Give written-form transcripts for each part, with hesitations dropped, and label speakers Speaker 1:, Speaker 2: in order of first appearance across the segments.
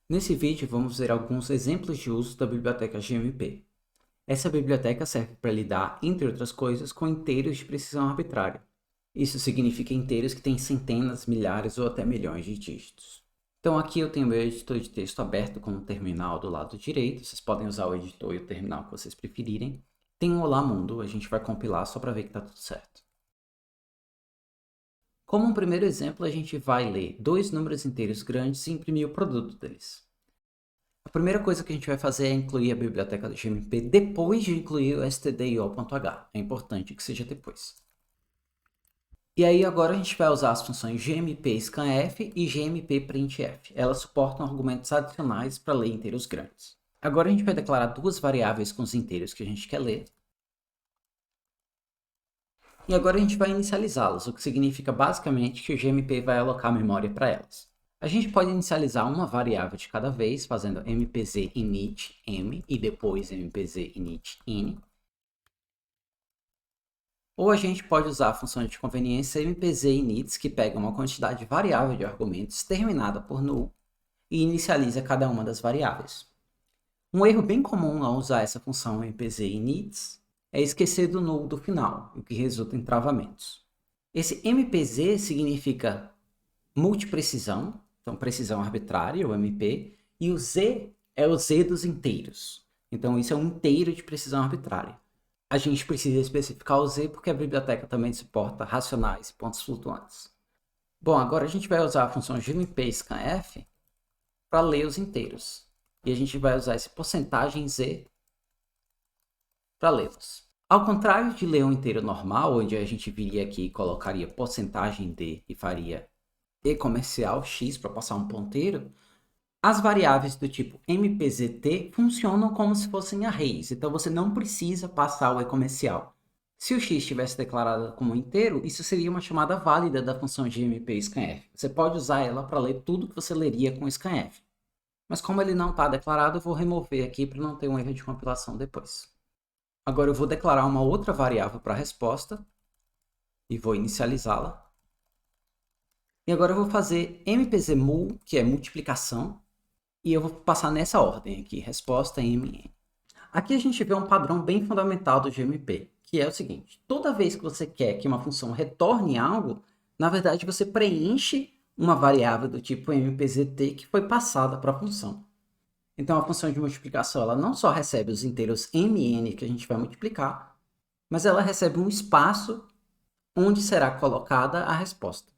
Speaker 1: Nesse vídeo, vamos ver alguns exemplos de uso da biblioteca GMP. Essa biblioteca serve para lidar, entre outras coisas, com inteiros de precisão arbitrária. Isso significa inteiros que têm centenas, milhares ou até milhões de dígitos. Então aqui eu tenho meu editor de texto aberto com um terminal do lado direito. Vocês podem usar o editor e o terminal que vocês preferirem. Tem um Olá Mundo, a gente vai compilar só para ver que está tudo certo. Como um primeiro exemplo, a gente vai ler dois números inteiros grandes e imprimir o produto deles. A primeira coisa que a gente vai fazer é incluir a biblioteca do GMP depois de incluir o stdio.h. É importante que seja depois. E aí agora a gente vai usar as funções gmp scanf e gmp printf. Elas suportam argumentos adicionais para ler inteiros grandes. Agora a gente vai declarar duas variáveis com os inteiros que a gente quer ler. E agora a gente vai inicializá-las, o que significa basicamente que o GMP vai alocar memória para elas. A gente pode inicializar uma variável de cada vez, fazendo mpz init m e depois mpz init in. Ou a gente pode usar a função de conveniência mpz inits, que pega uma quantidade variável de argumentos terminada por null e inicializa cada uma das variáveis. Um erro bem comum ao usar essa função mpz inits é esquecer do null do final, o que resulta em travamentos. Esse mpz significa multiprecisão, então precisão arbitrária, o MP, e o z é o z dos inteiros. Então isso é um inteiro de precisão arbitrária. A gente precisa especificar o z porque a biblioteca também suporta racionais e pontos flutuantes. Bom, agora a gente vai usar a função gmp scanf para ler os inteiros. E a gente vai usar esse porcentagem z para lê-los. Ao contrário de ler um inteiro normal, onde a gente viria aqui e colocaria porcentagem d e faria e comercial x para passar um ponteiro, as variáveis do tipo mpzt funcionam como se fossem arrays, então você não precisa passar o e comercial. Se o x estivesse declarado como inteiro, isso seria uma chamada válida da função gmp scanf. Você pode usar ela para ler tudo que você leria com scanf. Mas como ele não está declarado, eu vou remover aqui para não ter um erro de compilação depois. Agora eu vou declarar uma outra variável para a resposta e vou inicializá-la. E agora eu vou fazer mpzmul, que é multiplicação, e eu vou passar nessa ordem aqui, resposta mn. Aqui a gente vê um padrão bem fundamental do GMP, que é o seguinte: toda vez que você quer que uma função retorne algo, na verdade você preenche uma variável do tipo mpzt que foi passada para a função. Então a função de multiplicação ela não só recebe os inteiros mn que a gente vai multiplicar, mas ela recebe um espaço onde será colocada a resposta.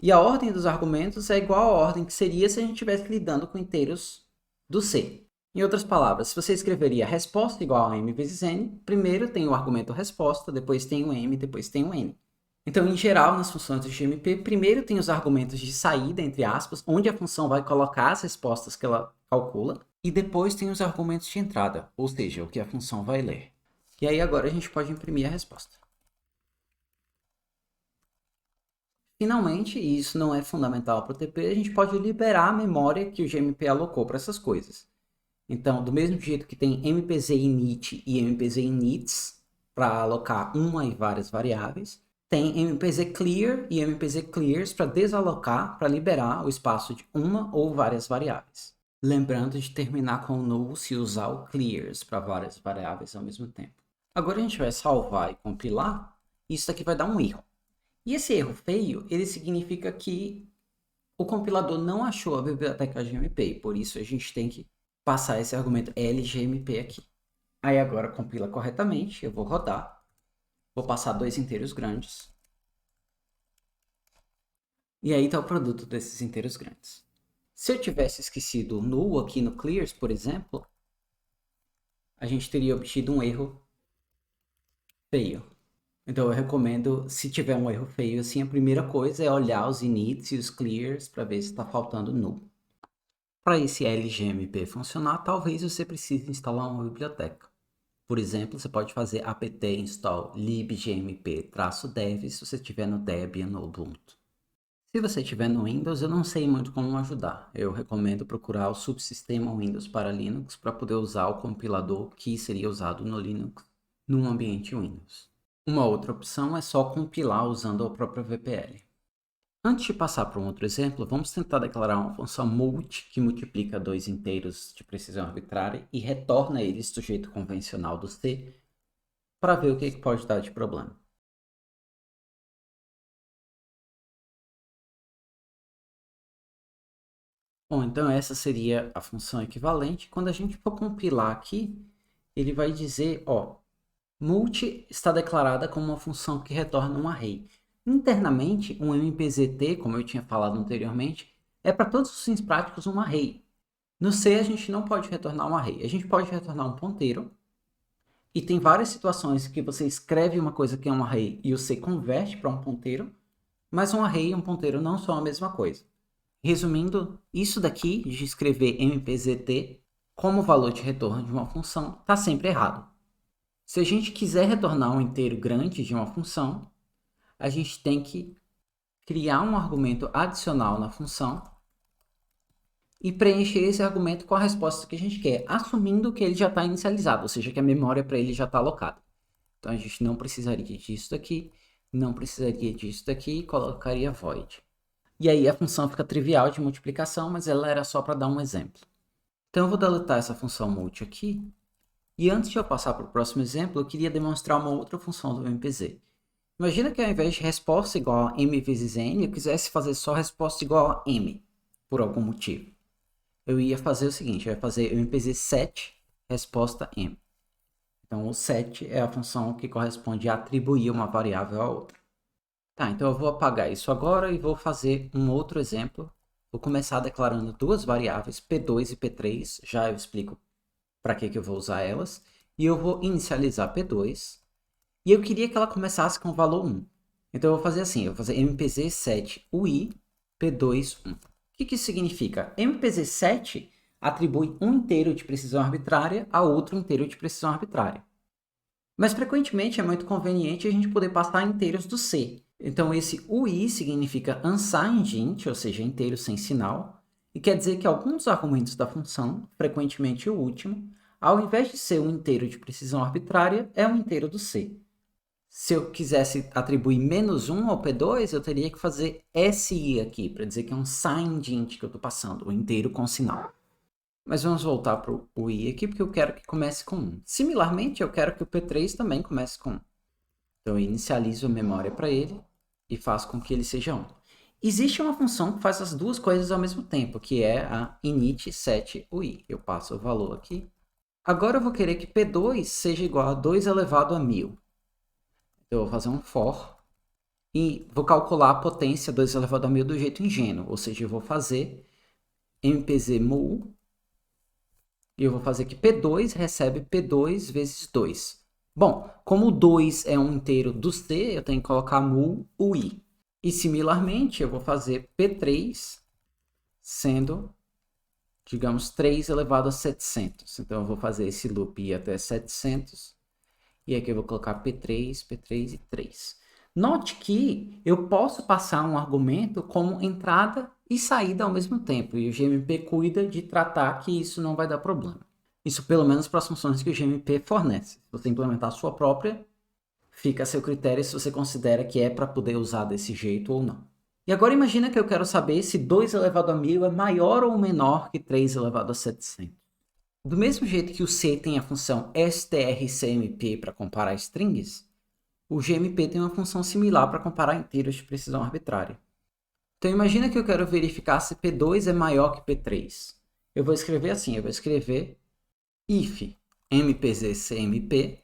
Speaker 1: E a ordem dos argumentos é igual à ordem que seria se a gente estivesse lidando com inteiros do C. Em outras palavras, se você escreveria resposta igual a m vezes n, primeiro tem o argumento resposta, depois tem o m, depois tem o n. Então, em geral, nas funções do GMP, primeiro tem os argumentos de saída, entre aspas, onde a função vai colocar as respostas que ela calcula, e depois tem os argumentos de entrada, ou seja, o que a função vai ler. E aí agora a gente pode imprimir a resposta. Finalmente, e isso não é fundamental para o TP, a gente pode liberar a memória que o GMP alocou para essas coisas. Então, do mesmo jeito que tem mpz init e mpz inits para alocar uma e várias variáveis, tem mpz clear e mpz clears para desalocar, para liberar o espaço de uma ou várias variáveis. Lembrando de terminar com null se usar o clears para várias variáveis ao mesmo tempo. Agora a gente vai salvar e compilar, e isso aqui vai dar um erro. E esse erro feio, ele significa que o compilador não achou a biblioteca GMP, por isso a gente tem que passar esse argumento lgmp aqui. Aí agora compila corretamente, eu vou rodar, vou passar dois inteiros grandes. E aí está o produto desses inteiros grandes. Se eu tivesse esquecido o null aqui no clears, por exemplo, a gente teria obtido um erro feio. Então eu recomendo, se tiver um erro feio assim, a primeira coisa é olhar os inits e os clears para ver se está faltando null. Para esse lgmp funcionar, talvez você precise instalar uma biblioteca. Por exemplo, você pode fazer apt install libgmp-dev se você estiver no Debian ou Ubuntu. Se você estiver no Windows, eu não sei muito como ajudar. Eu recomendo procurar o subsistema Windows para Linux para poder usar o compilador que seria usado no Linux num ambiente Windows. Uma outra opção é só compilar usando a própria VPL. Antes de passar para um outro exemplo, vamos tentar declarar uma função multi que multiplica dois inteiros de precisão arbitrária e retorna eles do jeito convencional do C para ver o que pode dar de problema. Bom, então essa seria a função equivalente. Quando a gente for compilar aqui, ele vai dizer, ó, multi está declarada como uma função que retorna um array. Internamente, um MPZT, como eu tinha falado anteriormente, é para todos os fins práticos um array. No C, a gente não pode retornar um array. A gente pode retornar um ponteiro. E tem várias situações que você escreve uma coisa que é um array e o C converte para um ponteiro, mas um array e um ponteiro não são a mesma coisa. Resumindo, isso daqui de escrever MPZT como valor de retorno de uma função está sempre errado. Se a gente quiser retornar um inteiro grande de uma função, a gente tem que criar um argumento adicional na função e preencher esse argumento com a resposta que a gente quer, assumindo que ele já está inicializado, ou seja, que a memória para ele já está alocada. Então a gente não precisaria disso daqui, não precisaria disso daqui e colocaria void. E aí a função fica trivial de multiplicação, mas ela era só para dar um exemplo. Então eu vou deletar essa função multi aqui. E antes de eu passar para o próximo exemplo, eu queria demonstrar uma outra função do MPZ. Imagina que ao invés de resposta igual a m vezes n, eu quisesse fazer só resposta igual a m, por algum motivo. Eu ia fazer o seguinte, eu ia fazer MPZ set resposta m. Então o set é a função que corresponde a atribuir uma variável a outra. Tá, então eu vou apagar isso agora e vou fazer um outro exemplo. Vou começar declarando duas variáveis, P2 e P3, já eu explico para que eu vou usar elas. E eu vou inicializar P2. E eu queria que ela começasse com o valor 1. Então eu vou fazer assim, eu vou fazer mpz set ui P2 1. O que isso significa? mpz set atribui um inteiro de precisão arbitrária a outro inteiro de precisão arbitrária. Mas frequentemente é muito conveniente a gente poder passar inteiros do C. Então esse ui significa unsigned int, ou seja, inteiro sem sinal, e quer dizer que alguns dos argumentos da função, frequentemente o último, ao invés de ser um inteiro de precisão arbitrária, é um inteiro do C. Se eu quisesse atribuir menos 1 ao P2, eu teria que fazer SI aqui, para dizer que é um signed int que eu estou passando, o inteiro com sinal. Mas vamos voltar para o i aqui, porque eu quero que comece com 1. Similarmente, eu quero que o P3 também comece com 1. Então, eu inicializo a memória para ele e faço com que ele seja 1. Existe uma função que faz as duas coisas ao mesmo tempo, que é a init set ui. Eu passo o valor aqui. Agora eu vou querer que P2 seja igual a 2 elevado a 1000. Então, eu vou fazer um for e vou calcular a potência 2 elevado a 1000 do jeito ingênuo. Ou seja, eu vou fazer mpz mul e eu vou fazer que P2 recebe P2 vezes 2. Bom, como o 2 é um inteiro do C, eu tenho que colocar mul ui. E similarmente, eu vou fazer P3 sendo, digamos, 3 elevado a 700. Então, eu vou fazer esse loop ir até 700. E aqui eu vou colocar P3, P3 e 3. Note que eu posso passar um argumento como entrada e saída ao mesmo tempo. E o GMP cuida de tratar que isso não vai dar problema. Isso pelo menos para as funções que o GMP fornece. Se você implementar a sua própria, fica a seu critério se você considera que é para poder usar desse jeito ou não. E agora imagina que eu quero saber se 2 elevado a 1000 é maior ou menor que 3 elevado a 700. Do mesmo jeito que o C tem a função strcmp para comparar strings, o GMP tem uma função similar para comparar inteiros de precisão arbitrária. Então imagina que eu quero verificar se P2 é maior que P3. Eu vou escrever assim, eu vou escrever if mpzcmp,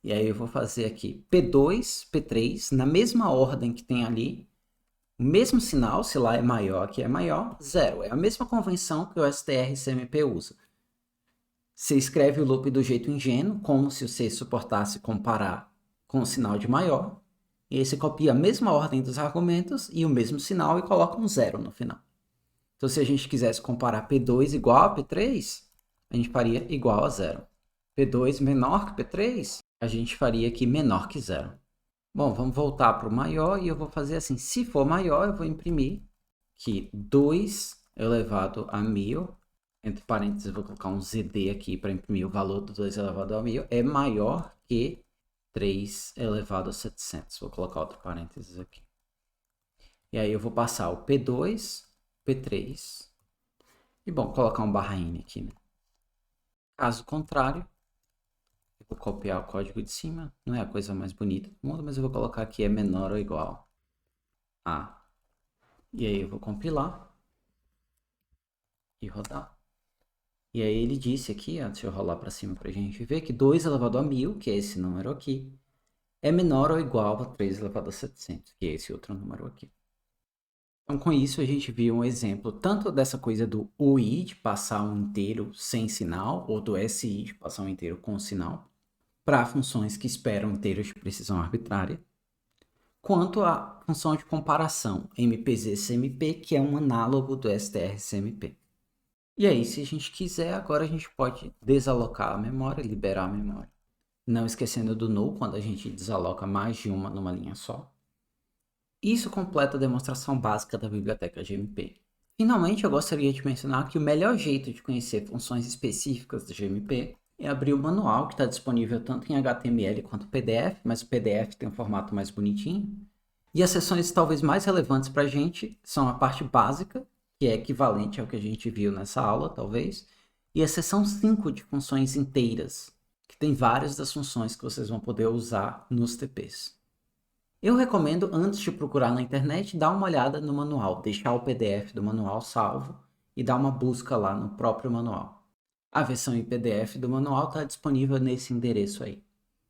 Speaker 1: e aí eu vou fazer aqui P2, P3, na mesma ordem que tem ali, o mesmo sinal, se lá é maior, aqui é maior, 0. É a mesma convenção que o strcmp usa. Você escreve o loop do jeito ingênuo, como se você suportasse comparar com o sinal de maior, e aí você copia a mesma ordem dos argumentos e o mesmo sinal e coloca um 0 no final. Então, se a gente quisesse comparar P2 igual a P3, a gente faria igual a 0. P2 menor que P3, a gente faria aqui menor que 0. Bom, vamos voltar para o maior e eu vou fazer assim. Se for maior, eu vou imprimir que 2 elevado a 1000, entre parênteses, eu vou colocar um ZD aqui para imprimir o valor do 2 elevado a 1000, é maior que 3 elevado a 700. Vou colocar outro parênteses aqui. E aí eu vou passar o P2, P3. E bom, colocar um barra N aqui, né? Caso contrário, eu vou copiar o código de cima. Não é a coisa mais bonita do mundo, mas eu vou colocar aqui é menor ou igual a. E aí eu vou compilar e rodar. E aí ele disse aqui, ó, deixa eu rolar para cima para a gente ver, que 2 elevado a 1000, que é esse número aqui, é menor ou igual a 3 elevado a 700, que é esse outro número aqui. Então, com isso, a gente viu um exemplo tanto dessa coisa do OI, de passar um inteiro sem sinal, ou do SI, de passar um inteiro com sinal, para funções que esperam inteiros de precisão arbitrária, quanto à função de comparação MPZ-CMP, que é um análogo do STR-CMP. E aí, se a gente quiser, agora a gente pode desalocar a memória, liberar a memória. Não esquecendo do null, quando a gente desaloca mais de uma numa linha só. Isso completa a demonstração básica da biblioteca GMP. Finalmente, eu gostaria de mencionar que o melhor jeito de conhecer funções específicas do GMP é abrir o manual, que está disponível tanto em HTML quanto PDF, mas o PDF tem um formato mais bonitinho. E as seções talvez mais relevantes para a gente são a parte básica, que é equivalente ao que a gente viu nessa aula, talvez, e a seção 5 de funções inteiras, que tem várias das funções que vocês vão poder usar nos TPs. Eu recomendo, antes de procurar na internet, dar uma olhada no manual, deixar o PDF do manual salvo e dar uma busca lá no próprio manual. A versão em PDF do manual está disponível nesse endereço aí.